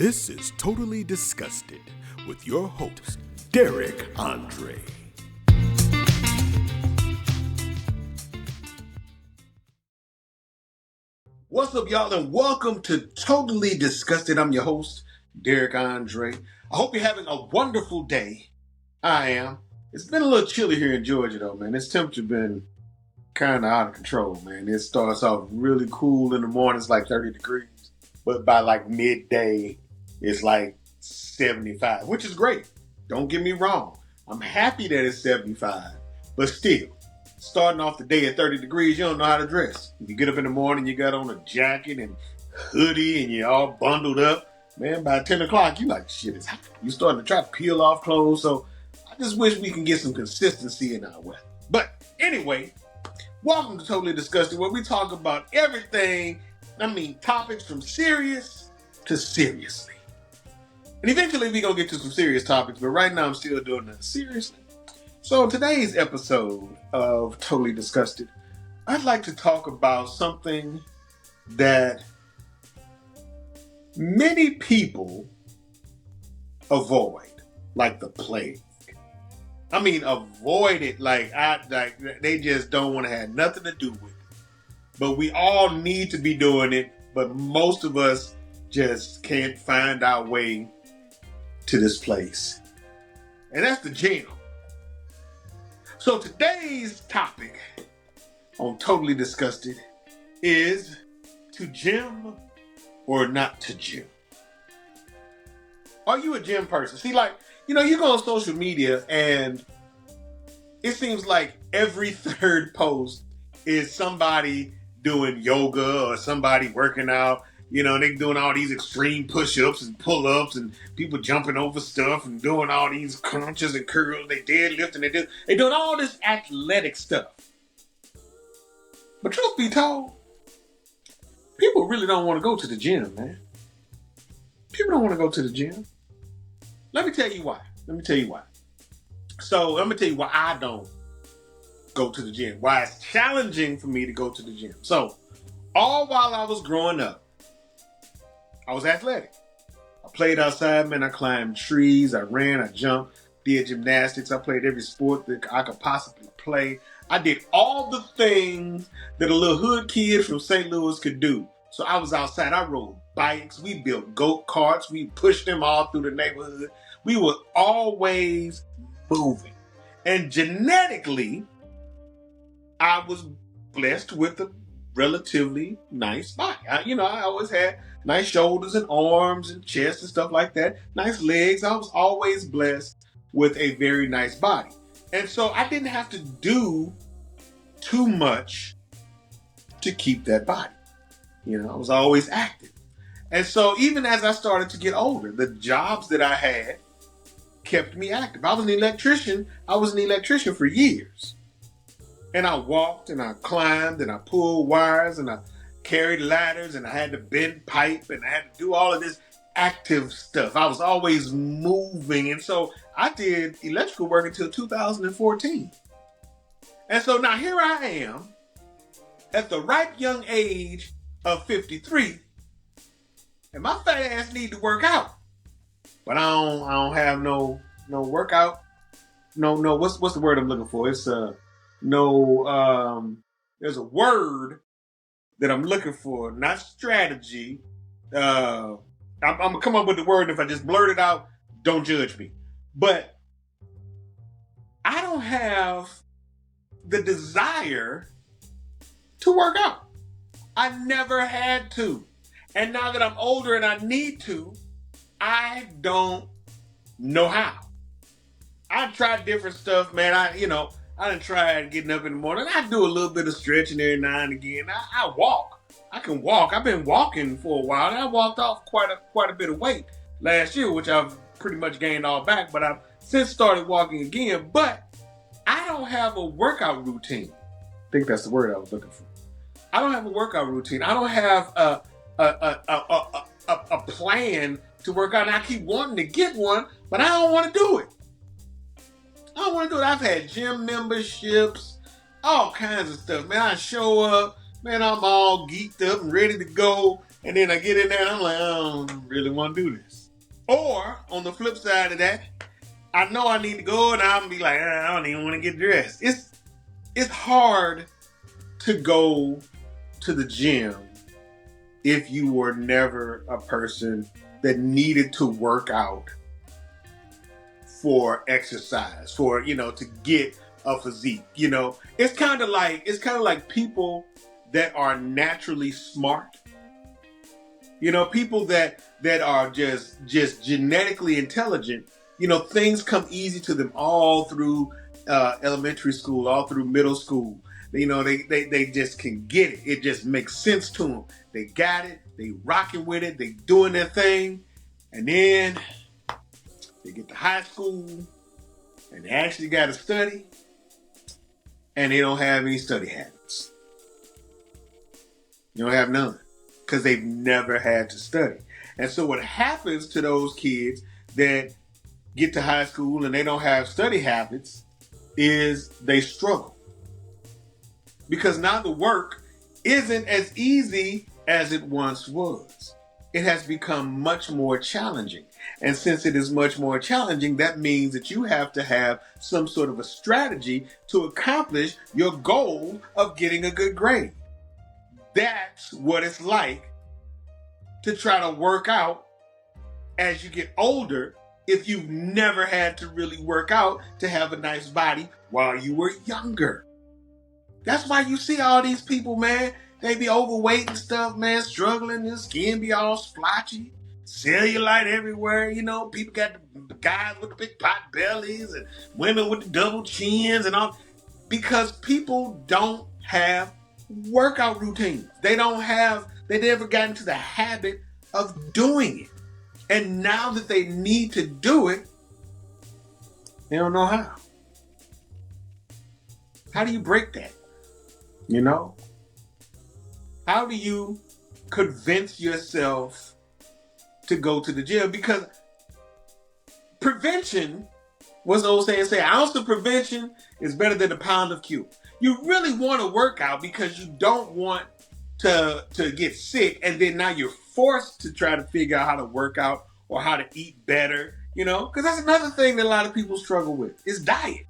This is Totally Disgusted with your host, Derek Andre. What's up, y'all, and welcome to Totally Disgusted. I'm your host, Derek Andre. I hope you're having a wonderful day. I am. It's been a little chilly here in Georgia, though, man. This temperature been kind of out of control, man. It starts off really cool in the morning. It's like 30 degrees. But by like midday, it's like 75, which is great. Don't get me wrong. I'm happy that it's 75. But still, starting off the day at 30 degrees, you don't know how to dress. You get up in the morning, you got on a jacket and hoodie and you're all bundled up. Man, by 10 o'clock, you like, shit, it's hot. You're starting to try to peel off clothes. So I just wish we can get some consistency in our weather. But anyway, welcome to Totally Disgusted, where we talk about everything. Topics from serious to seriously. And eventually we're going to get to some serious topics, but right now I'm still doing that seriously. So today's episode of Totally Disgusted, I'd like to talk about something that many people avoid, like the plague. Avoid it like they just don't want to have nothing to do with it. But we all need to be doing it, but most of us just can't find our way to this place. And that's the gym. So today's topic on Totally Disgusted is to gym or not to gym. Are you a gym person? See, you go on social media and it seems like every third post is somebody doing yoga or somebody working out. They doing all these extreme push-ups and pull-ups and people jumping over stuff and doing all these crunches and curls. They deadlifting. They doing all this athletic stuff. But truth be told, people really don't want to go to the gym, man. People don't want to go to the gym. Let me tell you why. So I'm going to tell you why I don't go to the gym. Why it's challenging for me to go to the gym. So, all while I was growing up, I was athletic. I played outside, man. I climbed trees. I ran. I jumped. Did gymnastics. I played every sport that I could possibly play. I did all the things that a little hood kid from St. Louis could do. So I was outside. I rode bikes. We built go-karts. We pushed them all through the neighborhood. We were always moving. And genetically, I was blessed with a relatively nice body. I always had nice shoulders and arms and chest and stuff like that. Nice legs. I was always blessed with a very nice body. And so I didn't have to do too much to keep that body. I was always active. And so even as I started to get older, the jobs that I had kept me active. I was an electrician for years. And I walked and I climbed and I pulled wires and I carried ladders and I had to bend pipe and I had to do all of this active stuff. I was always moving. And so I did electrical work until 2014. And so now here I am at the ripe young age of 53. And my fat ass need to work out. But I don't have no workout. No, what's the word I'm looking for? It's there's a word that I'm looking for, not strategy. I'm gonna come up with the word, and if I just blurt it out, don't judge me. But I don't have the desire to work out. I never had to. And now that I'm older and I need to, I don't know how. I tried different stuff, man. I done tried getting up in the morning. I do a little bit of stretching every now and again. I walk. I can walk. I've been walking for a while. And I walked off quite a bit of weight last year, which I've pretty much gained all back. But I've since started walking again. But I don't have a workout routine. I think that's the word I was looking for. I don't have a workout routine. I don't have a plan to work out. And I keep wanting to get one, but I don't want to do it. I've had gym memberships, all kinds of stuff. Man, I show up. Man, I'm all geeked up and ready to go. And then I get in there and I'm like, I don't really want to do this. Or on the flip side of that, I know I need to go and I'm be like, I don't even want to get dressed. It's hard to go to the gym if you were never a person that needed to work out for exercise, for, to get a physique. It's kind of like people that are naturally smart. People that are just genetically intelligent. Things come easy to them all through elementary school, all through middle school. They just can get it. It just makes sense to them. They got it. They rocking with it. They doing their thing. And then they get to high school and they actually got to study and they don't have any study habits. You don't have none because they've never had to study. And so what happens to those kids that get to high school and they don't have study habits is they struggle. Because now the work isn't as easy as it once was. It has become much more challenging. And since it is much more challenging, that means that you have to have some sort of a strategy to accomplish your goal of getting a good grade. That's what it's like to try to work out as you get older if you've never had to really work out to have a nice body while you were younger. That's why you see all these people, man. They be overweight and stuff, man, struggling. Their skin be all splotchy, cellulite everywhere. People got the guys with the big pot bellies and women with the double chins and all. Because people don't have workout routines. They never got into the habit of doing it. And now that they need to do it, they don't know how. How do you break that? How do you convince yourself to go to the gym? Because prevention, what's the old saying? An ounce of prevention is better than a pound of cure. You really want to work out because you don't want to get sick, and then now you're forced to try to figure out how to work out or how to eat better, because that's another thing that a lot of people struggle with is diet.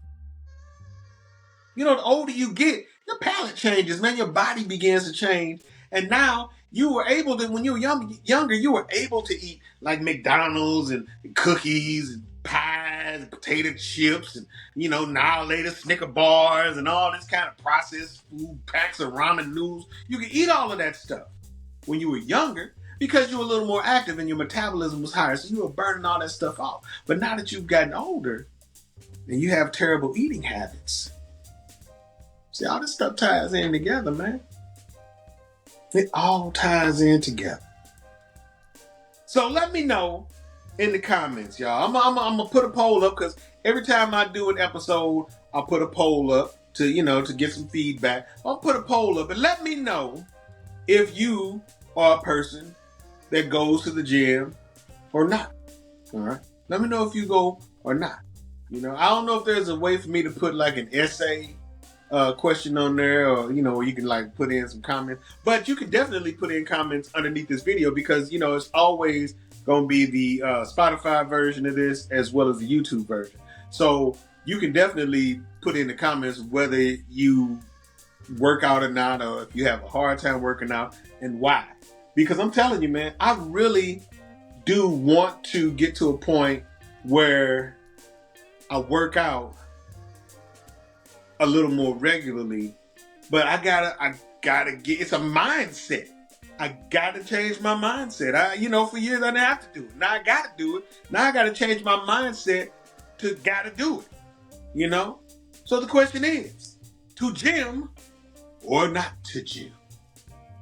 The older you get, your palate changes, man. Your body begins to change. And now you were able to, when you were younger, you were able to eat like McDonald's and cookies and pies and potato chips and, now later Snicker bars and all this kind of processed food, packs of ramen noodles. You could eat all of that stuff when you were younger because you were a little more active and your metabolism was higher. So you were burning all that stuff off. But now that you've gotten older and you have terrible eating habits, see, all this stuff ties in together, man. It all ties in together. So let me know in the comments, y'all. I'm going to put a poll up because every time I do an episode, I'll put a poll up to get some feedback. I'll put a poll up and let me know if you are a person that goes to the gym or not. All right? Let me know if you go or not. I don't know if there's a way for me to put like an essay question on there, or where you can like put in some comments, but you can definitely put in comments underneath this video because it's always going to be the Spotify version of this as well as the YouTube version. So you can definitely put in the comments whether you work out or not, or if you have a hard time working out and why. Because I'm telling you, man, I really do want to get to a point where I work out a little more regularly, but I gotta get, it's a mindset. I gotta change my mindset. For years I didn't have to do it. Now I gotta do it. Now I gotta change my mindset to gotta do it. So the question is, to gym or not to gym?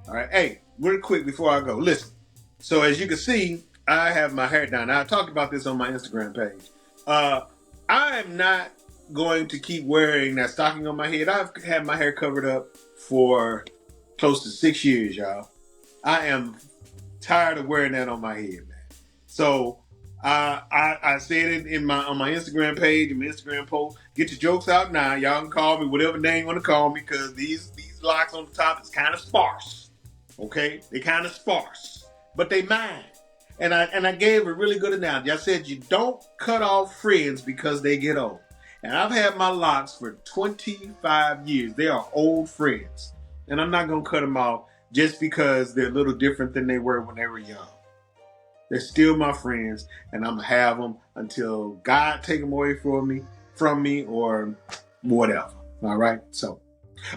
All right. Hey, real quick before I go, listen. So as you can see, I have my hair down. Now, I talked about this on my Instagram page. I am not going to keep wearing that stocking on my head. I've had my hair covered up for close to 6 years, y'all. I am tired of wearing that on my head, man. So I said it on my Instagram page, in my Instagram post. Get your jokes out now. Y'all can call me whatever name you want to call me because these locks on the top is kind of sparse. Okay, they kind of sparse, but they mine. And I gave a really good analogy. I said you don't cut off friends because they get old. And I've had my locks for 25 years. They are old friends, and I'm not gonna cut them off just because they're a little different than they were when they were young. They're still my friends, and I'm gonna have them until God take them away from me, or whatever. All right, so.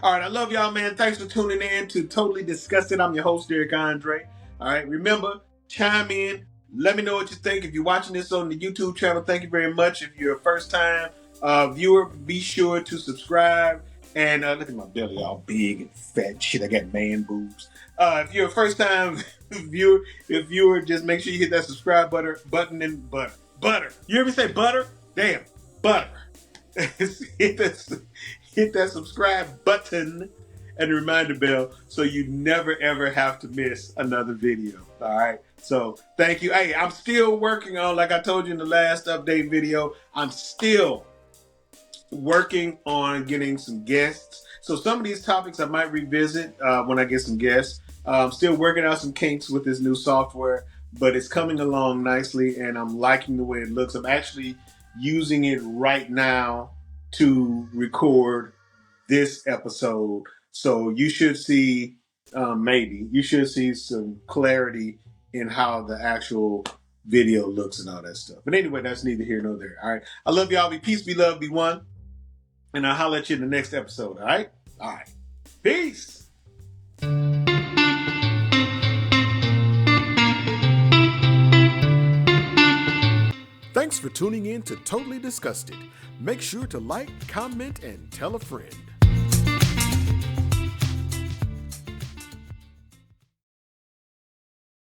All right, I love y'all, man. Thanks for tuning in to Totally Disgusted. I'm your host, Derek Andre. All right, remember, chime in. Let me know what you think. If you're watching this on the YouTube channel, thank you very much. If you're a first-time viewer, be sure to subscribe. And look at my belly all big and fat. Shit, I got man boobs. If you're a first-time viewer, just make sure you hit that subscribe button and butter. You hear me say butter? Damn, butter. hit that subscribe button and the reminder bell so you never ever have to miss another video. All right. So thank you. Hey, I'm still working on, like I told you in the last update video, I'm still working on getting some guests. So some of these topics I might revisit when I get some guests. I'm still working out some kinks with this new software, but it's coming along nicely and I'm liking the way it looks. I'm actually using it right now to record this episode. So you should see, you should see some clarity in how the actual video looks and all that stuff. But anyway, that's neither here nor there. All right. I love y'all. Be peace, be love, be one. And I'll holler at you in the next episode. All right. All right. Peace. Thanks for tuning in to Totally Disgusted. Make sure to like, comment, and tell a friend.